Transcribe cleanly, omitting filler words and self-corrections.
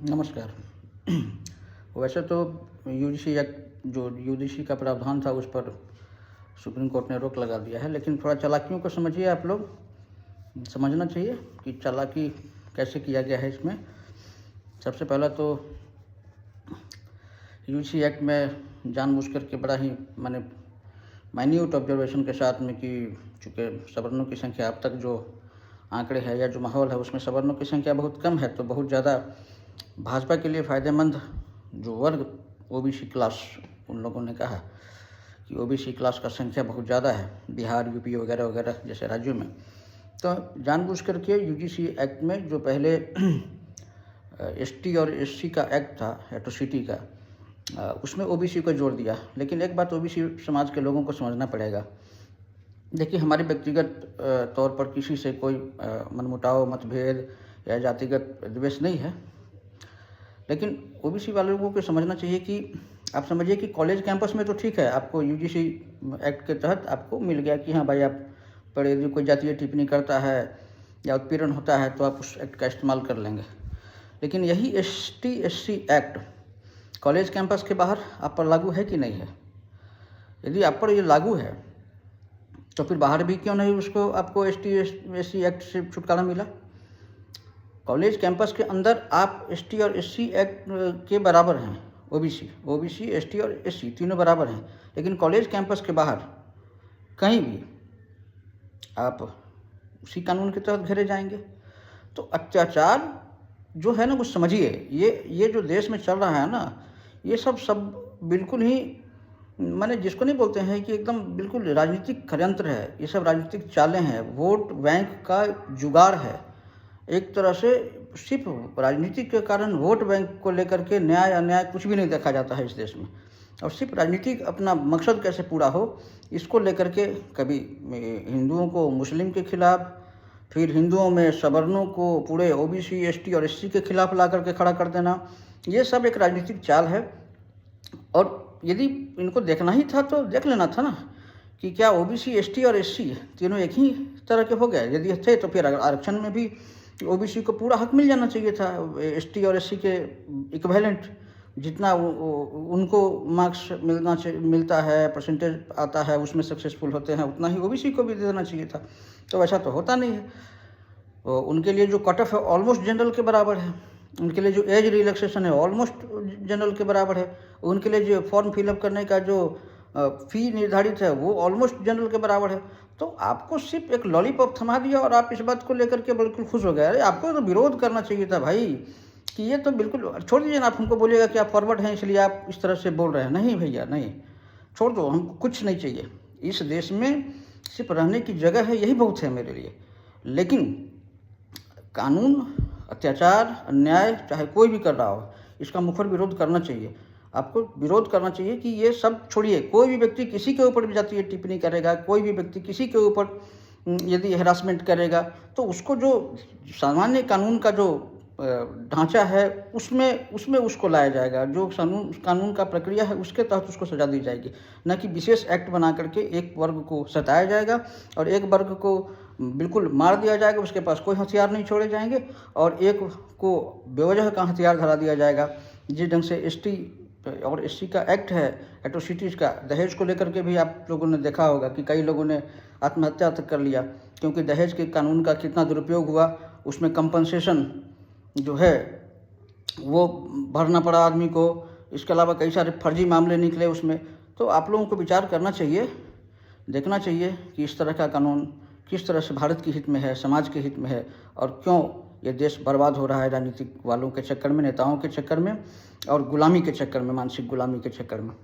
नमस्कार। वैसे तो यूजीसी एक्ट जो यूजीसी का प्रावधान था उस पर सुप्रीम कोर्ट ने रोक लगा दिया है, लेकिन थोड़ा चालाकियों को समझिए। आप लोग समझना चाहिए कि चालाकी कैसे किया गया है इसमें। सबसे पहला तो यूजीसी एक्ट में जानबूझ करके बड़ा ही माइन्यूट ऑब्जर्वेशन के साथ में कि चूँकि सवर्णों की संख्या अब तक जो आंकड़े हैं या जो माहौल है उसमें सवर्णों की संख्या बहुत कम है, तो बहुत ज़्यादा भाजपा के लिए फ़ायदेमंद जो वर्ग ओबीसी क्लास, उन लोगों ने कहा कि ओबीसी क्लास का संख्या बहुत ज़्यादा है बिहार, यूपी वगैरह वगैरह जैसे राज्यों में। तो जानबूझ करके यूजीसी एक्ट में जो पहले एसटी और एससी का एक्ट था, एट्रोसिटी का, उसमें ओबीसी को जोड़ दिया। लेकिन एक बात ओबीसी समाज के लोगों को समझना पड़ेगा। देखिए, हमारे व्यक्तिगत तौर पर किसी से कोई मनमुटाव, मतभेद या जातिगत द्वेष नहीं है, लेकिन ओबीसी वाले लोगों को समझना चाहिए कि आप समझिए कि कॉलेज कैंपस में तो ठीक है, आपको यूजीसी एक्ट के तहत आपको मिल गया कि हाँ भाई, आप पढ़े, यदि कोई जातीय टिप्पणी करता है या उत्पीड़न होता है तो आप उस एक्ट का इस्तेमाल कर लेंगे। लेकिन यही ST SC act college campus के बाहर आप पर लागू है कि नहीं है? यदि आप पर ये लागू है तो फिर बाहर भी क्यों नहीं उसको आपको एसटी एससी एक्ट से छुटकारा मिला? कॉलेज कैंपस के अंदर आप एसटी और एससी एक्ट के बराबर हैं। ओबीसी एसटी और एससी तीनों बराबर हैं, लेकिन कॉलेज कैंपस के बाहर कहीं भी आप उसी कानून के तहत घेरे जाएंगे। तो अत्याचार जो है ना, कुछ समझिए। ये जो देश में चल रहा है ना, ये सब बिल्कुल ही जिसको नहीं बोलते हैं कि एकदम बिल्कुल राजनीतिक षड्यंत्र है। ये सब राजनीतिक चालें हैं, वोट बैंक का जुगाड़ है। एक तरह से सिर्फ राजनीति के कारण वोट बैंक को लेकर के न्याय अन्याय कुछ भी नहीं देखा जाता है इस देश में, और सिर्फ राजनीतिक अपना मकसद कैसे पूरा हो इसको लेकर के कभी हिंदुओं को मुस्लिम के खिलाफ, फिर हिंदुओं में सवर्णों को पूरे ओबीसी एसटी और एससी के खिलाफ ला करके खड़ा कर देना, ये सब एक राजनीतिक चाल है। और यदि इनको देखना ही था तो देख लेना था ना कि क्या ओबीसी एसटी और एससी तीनों एक ही तरह के हो गए। यदि थे तो फिर आरक्षण में भी ओबीसी को पूरा हक मिल जाना चाहिए था, एसटी और एससी के इक्विवेलेंट जितना उनको मार्क्स मिलता है, परसेंटेज आता है, उसमें सक्सेसफुल होते हैं, उतना ही ओबीसी को भी दे देना चाहिए था। तो वैसा तो होता नहीं है। तो उनके लिए जो कट ऑफ है ऑलमोस्ट जनरल के बराबर है, उनके लिए जो एज रिलैक्सेशन है ऑलमोस्ट जनरल के बराबर है, उनके लिए जो फॉर्म फिलअप करने का जो फ़ी निर्धारित है वो ऑलमोस्ट जनरल के बराबर है। तो आपको सिर्फ एक लॉलीपॉप थमा दिया और आप इस बात को लेकर के बिल्कुल खुश हो गए। अरे आपको तो विरोध करना चाहिए था भाई, कि ये तो बिल्कुल छोड़ दीजिए ना। आप हमको बोलिएगा कि आप फॉरवर्ड हैं इसलिए आप इस तरह से बोल रहे हैं। नहीं भैया, नहीं, छोड़ दो, हमको कुछ नहीं चाहिए। इस देश में सिर्फ रहने की जगह है, यही बहुत है मेरे लिए। लेकिन कानून, अत्याचार, अन्याय चाहे कोई भी कर रहा हो, इसका मुखर विरोध करना चाहिए। आपको विरोध करना चाहिए कि ये सब छोड़िए। कोई भी व्यक्ति किसी के ऊपर भी जातीय टिप्पणी करेगा, कोई भी व्यक्ति किसी के ऊपर यदि हैरासमेंट करेगा, तो उसको जो सामान्य कानून का जो ढांचा है उसमें उसको लाया जाएगा। जो कानून का प्रक्रिया है उसके तहत उसको सजा दी जाएगी, न कि विशेष एक्ट बना करके एक वर्ग को सताया जाएगा और एक वर्ग को बिल्कुल मार दिया जाएगा, उसके पास कोई हथियार नहीं छोड़े जाएंगे, और एक को बेवजह का हथियार धरा दिया जाएगा। जिस ढंग से एसटी और एससी का एक्ट है, एट्रोसिटीज़ का, दहेज को लेकर के भी आप लोगों ने देखा होगा कि कई लोगों ने आत्महत्या तक कर लिया, क्योंकि दहेज के कानून का कितना दुरुपयोग हुआ। उसमें कंपनसेशन जो है वो भरना पड़ा आदमी को। इसके अलावा कई सारे फर्जी मामले निकले उसमें। तो आप लोगों को विचार करना चाहिए, देखना चाहिए कि इस तरह का कानून किस तरह से भारत के हित में है, समाज के हित में है, और क्यों ये देश बर्बाद हो रहा है राजनीतिक वालों के चक्कर में, नेताओं के चक्कर में और गुलामी के चक्कर में, मानसिक गुलामी के चक्कर में।